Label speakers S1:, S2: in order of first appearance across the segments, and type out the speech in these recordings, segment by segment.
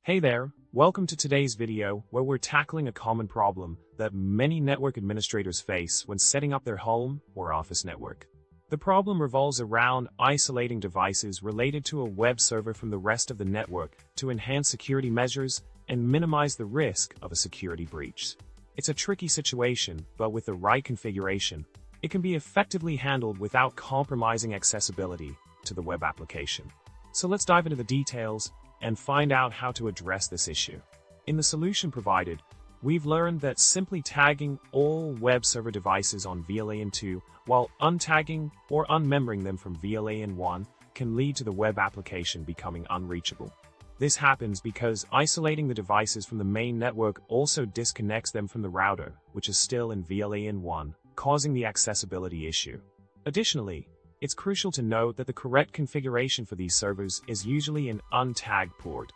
S1: Hey there, welcome to today's video where we're tackling a common problem that many network administrators face when setting up their home or office network. The problem revolves around isolating devices related to a web server from the rest of the network to enhance security measures and minimize the risk of a security breach. It's a tricky situation, but with the right configuration, it can be effectively handled without compromising accessibility to the web application. So let's dive into the details and find out how to address this issue. In the solution provided, we've learned that simply tagging all web server devices on VLAN 2 while untagging or unmembering them from VLAN 1 can lead to the web application becoming unreachable. This happens because isolating the devices from the main network also disconnects them from the router, which is still in VLAN 1, causing the accessibility issue. Additionally, it's crucial to note that the correct configuration for these servers is usually an untagged port,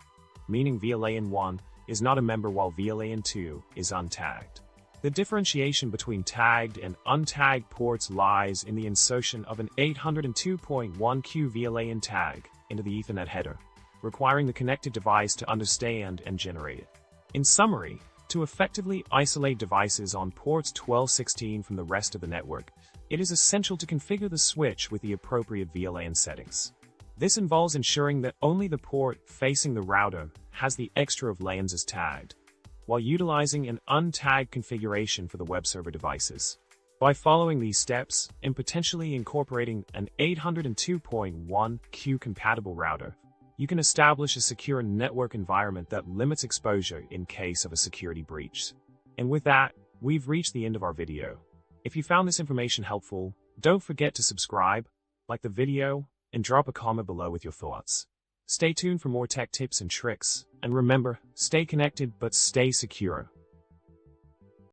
S1: meaning VLAN 1 is not a member while VLAN 2 is untagged. The differentiation between tagged and untagged ports lies in the insertion of an 802.1q VLAN tag into the Ethernet header, requiring the connected device to understand and generate it. In summary, to effectively isolate devices on ports 1216 from the rest of the network, it is essential to configure the switch with the appropriate VLAN settings. This involves ensuring that only the port facing the router has the extra of LANs as tagged, while utilizing an untagged configuration for the web server devices. By following these steps and potentially incorporating an 802.1q compatible router, you can establish a secure network environment that limits exposure in case of a security breach. And with that, we've reached the end of our video. If you found this information helpful, don't forget to subscribe, like the video, and drop a comment below with your thoughts. Stay tuned for more tech tips and tricks, and remember, stay connected but stay secure.